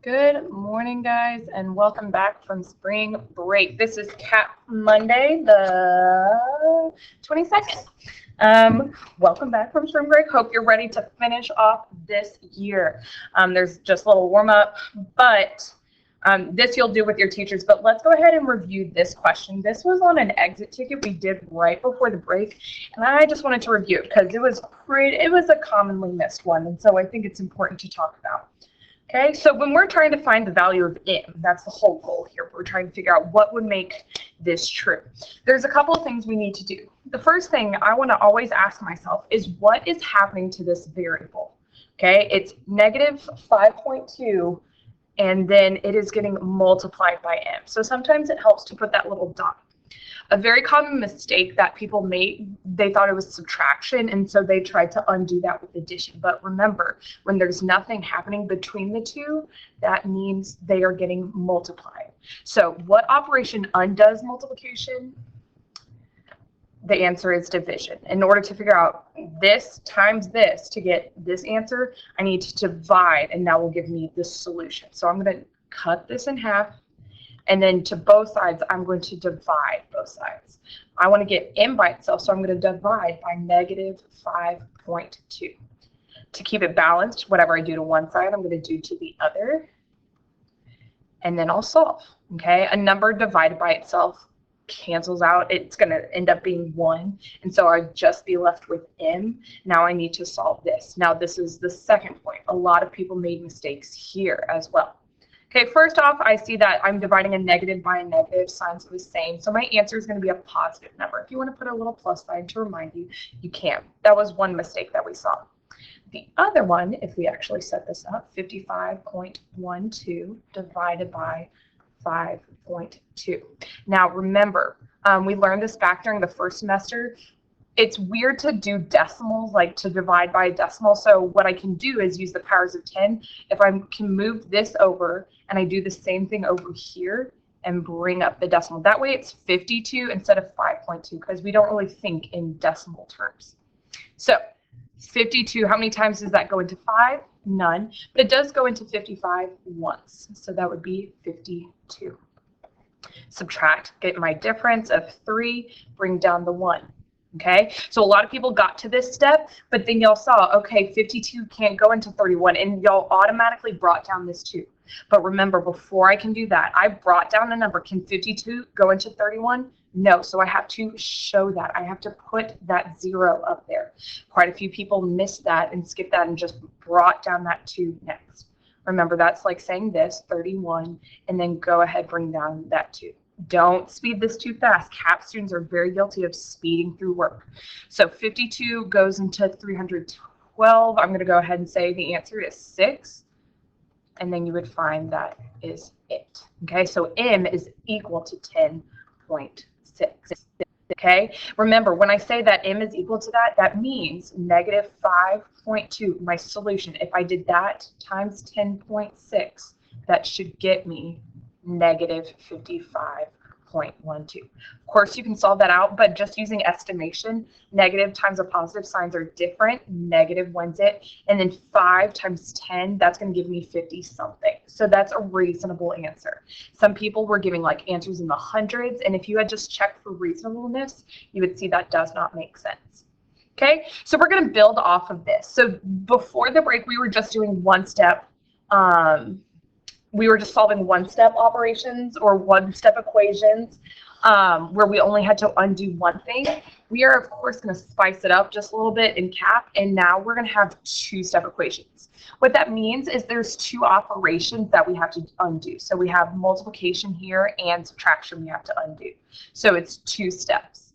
Good morning, guys, and welcome back from spring break. This is KAP Monday, the 22nd. Welcome back from spring break. Hope you're ready to finish off this year. There's just a little warm up, but this you'll do with your teachers. But let's go ahead and review this question. This was on an exit ticket we did right before the break, and I just wanted to review it because it was a commonly missed one, and so I think it's important to talk about. Okay, so when we're trying to find the value of m, that's the whole goal here. We're trying to figure out what would make this true. There's a couple of things we need to do. The first thing I want to always ask myself is what is happening to this variable? Okay, it's negative 5.2, and then it is getting multiplied by m. So sometimes it helps to put that little dot. A very common mistake that people made, they thought it was subtraction, and so they tried to undo that with addition. But remember, when there's nothing happening between the two, that means they are getting multiplied. So what operation undoes multiplication? The answer is division. In order to figure out this times this to get this answer, I need to divide, and that will give me the solution. So I'm going to cut this in half. And then to both sides, I'm going to divide both sides. I want to get m by itself, so I'm going to divide by negative 5.2. To keep it balanced, whatever I do to one side, I'm going to do to the other. And then I'll solve. Okay, a number divided by itself cancels out. It's going to end up being 1. And so I'd just be left with m. Now I need to solve this. Now this is the second point. A lot of people made mistakes here as well. Okay, first off, I see that I'm dividing a negative by a negative, signs are the same. So my answer is going to be a positive number. If you want to put a little plus sign to remind you, you can. That was one mistake that we saw. The other one, if we actually set this up, 55.12 divided by 5.2. Now remember, we learned this back during the first semester. It's weird to do decimals, like to divide by a decimal. So what I can do is use the powers of 10. If I can move this over and I do the same thing over here and bring up the decimal. That way it's 52 instead of 5.2 because we don't really think in decimal terms. So 52, how many times does that go into 5? None. But it does go into 55 once. So that would be 52. Subtract, get my difference of 3, bring down the 1. Okay, so a lot of people got to this step, but then y'all saw, okay, 52 can't go into 31, and y'all automatically brought down this 2. But remember, before I can do that, I brought down a number. Can 52 go into 31? No, so I have to show that. I have to put that 0 up there. Quite a few people missed that and skipped that and just brought down that 2 next. Remember, that's like saying this, 31, and then go ahead, bring down that 2. Don't speed this too fast. KAP students are very guilty of speeding through work. So 52 goes into 312. I'm going to go ahead and say the answer is 6. And then you would find that is it. Okay, so m is equal to 10.6. Okay, remember when I say that m is equal to that, that means negative 5.2, my solution. If I did that times 10.6, that should get me negative 55.12. Of course, you can solve that out, but just using estimation, negative times a positive signs are different. Negative wins it. And then 5 times 10, that's going to give me 50 something. So that's a reasonable answer. Some people were giving like answers in the hundreds, and if you had just checked for reasonableness, you would see that does not make sense. Okay, so we're going to build off of this. So before the break, we were just doing one step. We were just solving one-step operations or one-step equations where we only had to undo one thing. We are, of course, going to spice it up just a little bit in KAP, and now we're going to have two-step equations. What that means is there's 2 operations that we have to undo. So we have multiplication here and subtraction we have to undo. So it's 2 steps.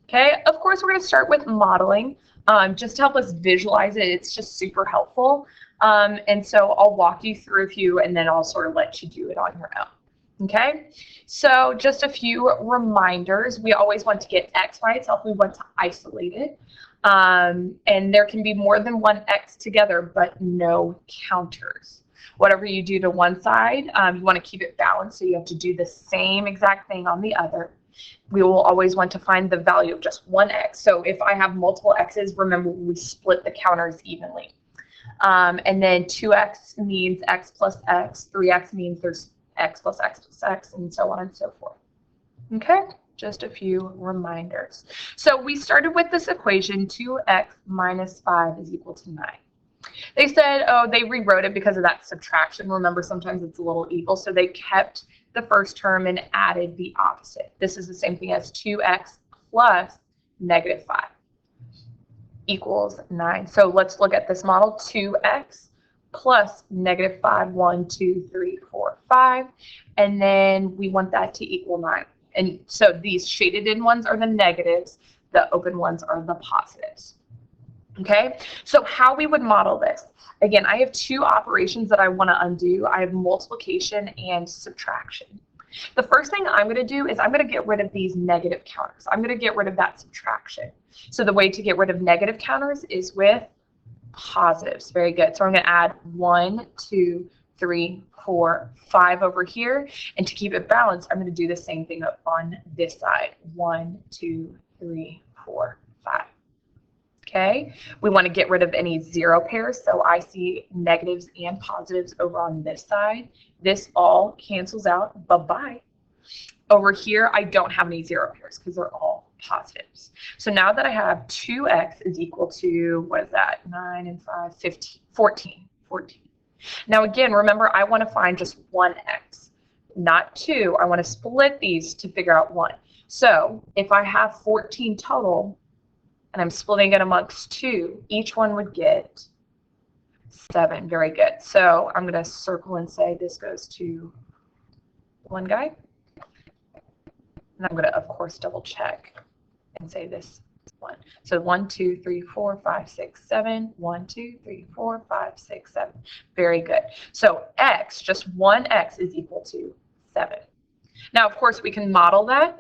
Okay, of course, we're going to start with modeling just to help us visualize it. It's just super helpful. And so I'll walk you through a few and then I'll sort of let you do it on your own. Okay, so just a few reminders. We always want to get x by itself. We want to isolate it. And there can be more than one x together, but no counters. Whatever you do to one side, you want to keep it balanced, so you have to do the same exact thing on the other. We will always want to find the value of just one x. So if I have multiple x's, remember we split the counters evenly. And then 2x means x plus x, 3x means there's x plus x, and so on and so forth. Okay, just a few reminders. So we started with this equation, 2x minus 5 is equal to 9. They said, oh, they rewrote it because of that subtraction. Remember, sometimes it's a little evil, so they kept the first term and added the opposite. This is the same thing as 2x plus negative 5 equals 9. So let's look at this model, 2x plus negative 5, 1, 2, 3, 4, 5, and then we want that to equal 9. And so these shaded in ones are the negatives, the open ones are the positives. Okay, so how we would model this. Again, I have two operations that I want to undo. I have multiplication and subtraction. The first thing I'm going to do is I'm going to get rid of these negative counters. I'm going to get rid of that subtraction. So the way to get rid of negative counters is with positives. Very good. So I'm going to add 1, 2, 3, 4, 5 over here. And to keep it balanced, I'm going to do the same thing up on this side. 1, 2, 3, 4, 5. Okay, we want to get rid of any zero pairs, so I see negatives and positives over on this side. This all cancels out, bye-bye. Over here, I don't have any zero pairs because they're all positives. So now that I have 2x is equal to, what is that, 9 and 5, 15, 14. Now again, remember, I want to find just one x, not 2. I want to split these to figure out 1. So if I have 14 total, and I'm splitting it amongst 2, each one would get 7. Very good. So I'm going to circle and say this goes to one guy. And I'm going to, of course, double check and say this is 1. So 1, 2, 3, 4, 5, 6, 7. 1, 2, 3, 4, 5, 6, 7. Very good. So x, just one x is equal to 7. Now, of course, we can model that.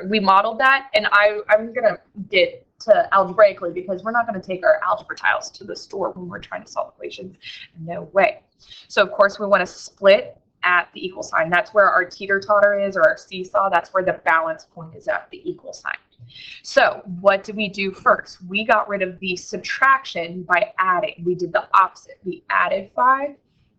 We modeled that, and I'm going to get to algebraically because we're not going to take our algebra tiles to the store when we're trying to solve equations. No way. So, of course, we want to split at the equal sign. That's where our teeter-totter is, or our seesaw. That's where the balance point is at the equal sign. So what did we do first? We got rid of the subtraction by adding. We did the opposite. We added 5,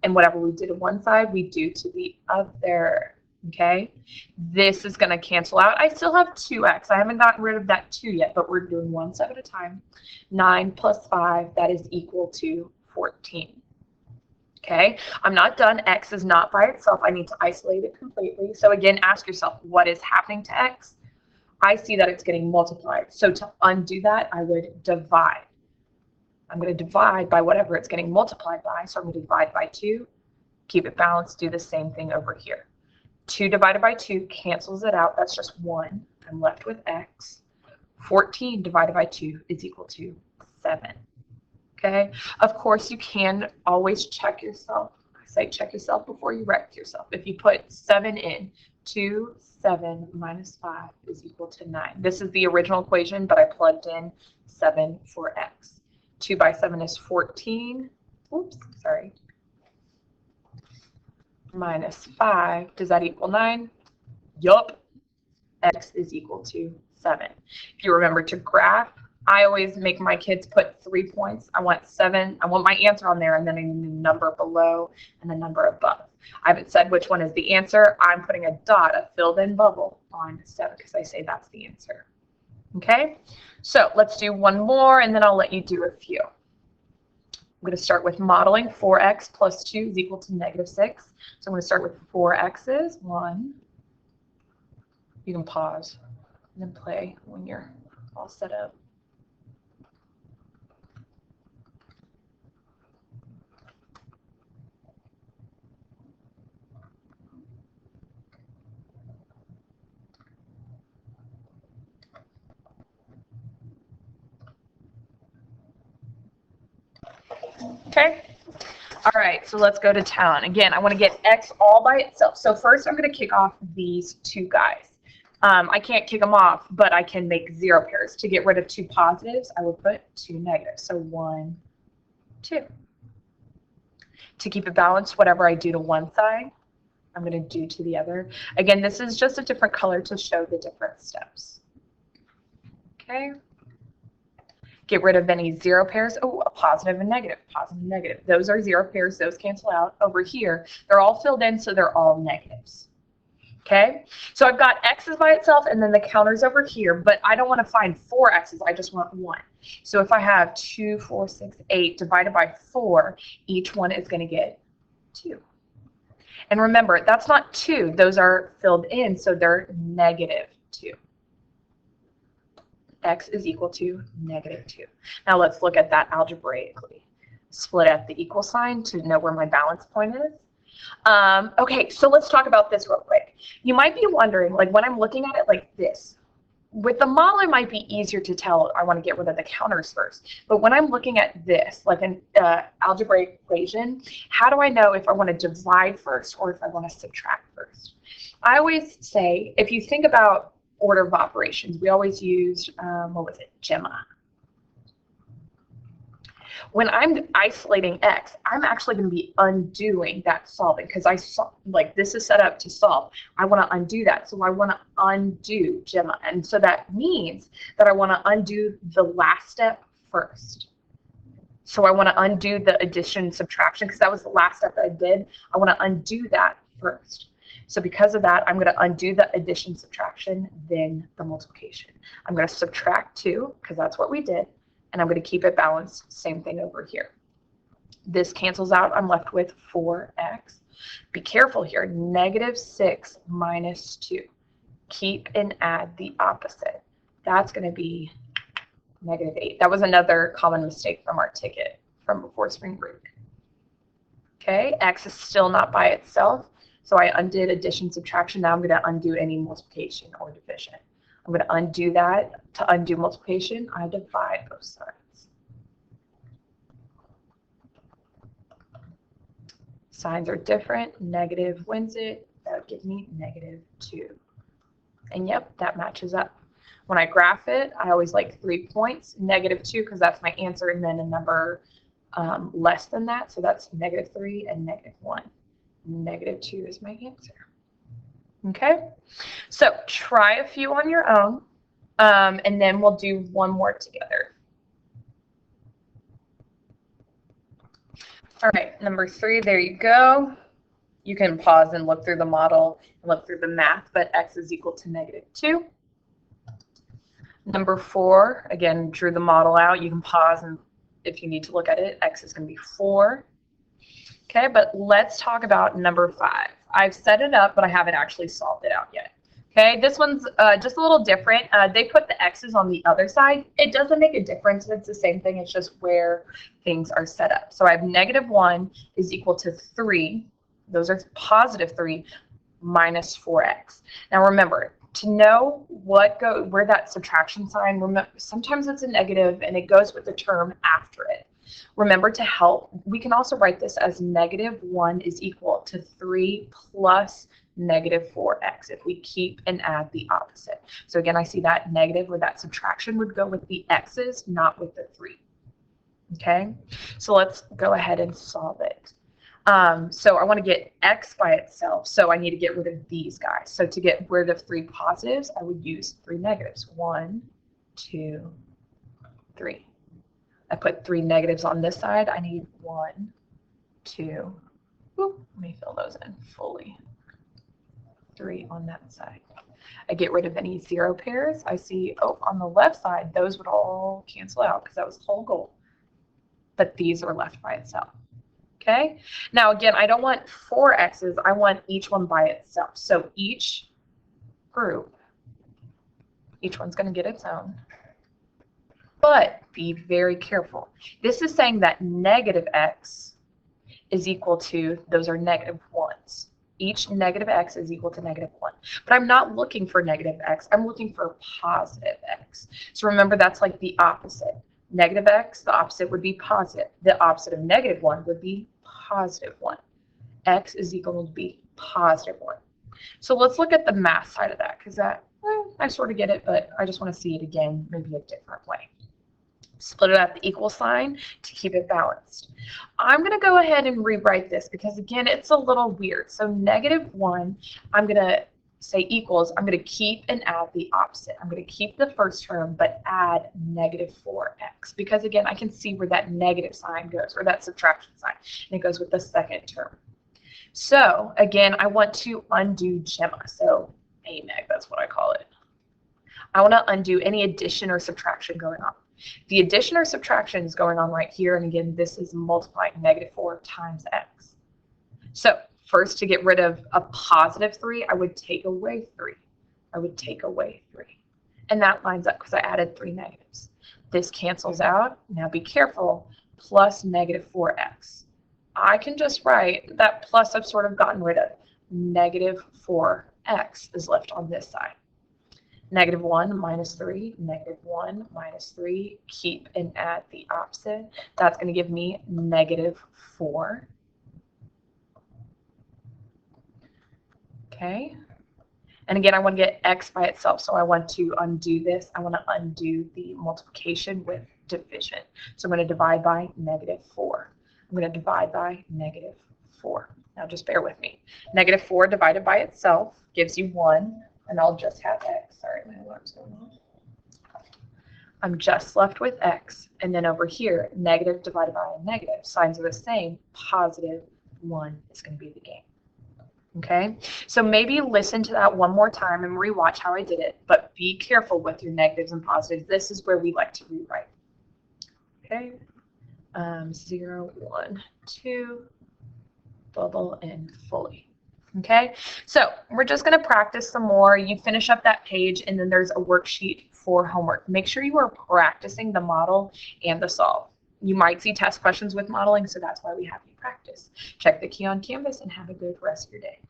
and whatever we did to one side, we do to the other. Okay, this is going to cancel out. I still have 2x. I haven't gotten rid of that 2 yet, but we're doing one step at a time. 9 plus 5, that is equal to 14. Okay, I'm not done. X is not by itself. I need to isolate it completely. So again, ask yourself, what is happening to x? I see that it's getting multiplied. So to undo that, I would divide. I'm going to divide by whatever it's getting multiplied by. So I'm going to divide by 2. Keep it balanced. Do the same thing over here. 2 divided by 2 cancels it out. That's just 1. I'm left with x. 14 divided by 2 is equal to 7. Okay? Of course, you can always check yourself. I say check yourself before you wreck yourself. If you put 7 in, 2, 7 minus 5 is equal to 9. This is the original equation, but I plugged in 7 for x. 2 by 7 is 14. Oops, sorry. Minus 5, does that equal 9? Yup. X is equal to 7. If you remember to graph, I always make my kids put 3 points. I want 7. I want my answer on there, and then a number below and the number above. I haven't said which one is the answer. I'm putting a dot, a filled-in bubble on 7 because I say that's the answer. Okay? So let's do one more, and then I'll let you do a few. I'm going to start with modeling. 4x plus 2 is equal to negative 6. So I'm going to start with 4 x's. 1. You can pause and then play when you're all set up. Okay. All right, so let's go to town. Again, I want to get x all by itself. So first I'm going to kick off these 2 guys. I can't kick them off, but I can make 0 pairs. To get rid of 2 positives, I would put 2 negatives. So 1, 2. To keep it balanced, whatever I do to one side, I'm going to do to the other. Again, this is just a different color to show the different steps. Okay. Get rid of any zero pairs. Oh, a positive and negative, positive and negative. Those are zero pairs. Those cancel out. Over here, they're all filled in, so they're all negatives. Okay, so I've got x's by itself and then the counters over here, but I don't want to find 4 x's. I just want 1. So if I have 2, 4, 6, 8 divided by 4, each one is going to get 2. And remember, that's not 2. Those are filled in, so they're negative 2. X is equal to negative 2. Now let's look at that algebraically. Split out the equal sign to know where my balance point is. Okay, so let's talk about this real quick. You might be wondering, like when I'm looking at it like this, with the model it might be easier to tell I want to get rid of the counters first. But when I'm looking at this, like an algebraic equation, how do I know if I want to divide first or if I want to subtract first? I always say, if you think about order of operations, we always used, what was it, Gemma. When I'm isolating x, I'm actually going to be undoing that solving because like this is set up to solve. I want to undo that, so I want to undo Gemma, and so that means that I want to undo the last step first. So I want to undo the addition and subtraction because that was the last step that I did. I want to undo that first. So because of that, I'm going to undo the addition, subtraction, then the multiplication. I'm going to subtract 2 because that's what we did. And I'm going to keep it balanced. Same thing over here. This cancels out. I'm left with 4x. Be careful here. Negative 6 minus 2. Keep and add the opposite. That's going to be negative 8. That was another common mistake from our ticket from before spring break. Okay, x is still not by itself. So I undid addition, subtraction. Now I'm going to undo any multiplication or division. I'm going to undo that. To undo multiplication, I divide both sides. Signs are different. Negative wins it. That would give me negative 2. And yep, that matches up. When I graph it, I always like 3 points. Negative 2 because that's my answer, and then a number less than that. So that's negative 3 and negative 1. Negative 2 is my answer. Okay, so try a few on your own, and then we'll do one more together. All right, number 3, there you go. You can pause and look through the model and look through the math, but x is equal to negative 2. Number 4, again, drew the model out. You can pause, and if you need to look at it, x is going to be 4. Okay, but let's talk about number 5. I've set it up, but I haven't actually solved it out yet. Okay, this one's just a little different. They put the x's on the other side. It doesn't make a difference. It's the same thing. It's just where things are set up. So I have negative 1 is equal to 3. Those are positive 3 minus 4x. Now remember, to know where that subtraction sign, remember, sometimes it's a negative and it goes with the term after it. Remember, to help, we can also write this as negative 1 is equal to 3 plus negative 4x if we keep and add the opposite. So again, I see that negative or that subtraction would go with the x's, not with the 3. Okay, so let's go ahead and solve it. So I want to get x by itself, so I need to get rid of these guys. So to get rid of 3 positives, I would use 3 negatives. 1, 2, 3. I put 3 negatives on this side. I need 1, 2, let me fill those in fully. 3 on that side. I get rid of any 0 pairs. I see, on the left side, those would all cancel out because that was the whole goal. But these are left by itself. Okay? Now, again, I don't want 4 x's. I want each one by itself. So each group, each one's going to get its own. But be very careful. This is saying that negative x is equal to, those are negative 1s. Each negative x is equal to negative 1. But I'm not looking for negative x. I'm looking for positive x. So remember, that's like the opposite. Negative x, the opposite would be positive. The opposite of negative 1 would be positive 1. X is equal to be positive 1. So let's look at the math side of that, because that, I sort of get it, but I just want to see it again, maybe a different way. Split it at the equal sign to keep it balanced. I'm going to go ahead and rewrite this because, again, it's a little weird. So negative 1, I'm going to say equals, I'm going to keep and add the opposite. I'm going to keep the first term, but add negative 4x. Because again, I can see where that negative sign goes, or that subtraction sign, and it goes with the second term. So again, I want to undo gemma. So a neg, that's what I call it. I want to undo any addition or subtraction going on. The addition or subtraction is going on right here, and again, this is multiplying negative 4 times x. So first, to get rid of a positive 3, I would take away 3. I would take away 3. And that lines up because I added 3 negatives. This cancels out. Now be careful, plus negative 4x. I can just write that plus I've sort of gotten rid of. Negative 4x is left on this side. Negative 1 minus 3, negative 1 minus 3, keep and add the opposite. That's going to give me negative 4. Okay. And again, I want to get x by itself, so I want to undo this. I want to undo the multiplication with division. So I'm going to divide by negative 4. I'm going to divide by negative 4. Now just bear with me. Negative 4 divided by itself gives you 1. And I'll just have x. Sorry, my alarm's going off. I'm just left with x. And then over here, negative divided by a negative. Signs are the same. Positive 1 is going to be the gain. Okay? So maybe listen to that one more time and rewatch how I did it. But be careful with your negatives and positives. This is where we like to rewrite. Okay? 0, 1, 2, bubble, and fully. Okay, so we're just going to practice some more. You finish up that page, and then there's a worksheet for homework. Make sure you are practicing the model and the solve. You might see test questions with modeling, so that's why we have you practice. Check the key on Canvas and have a good rest of your day.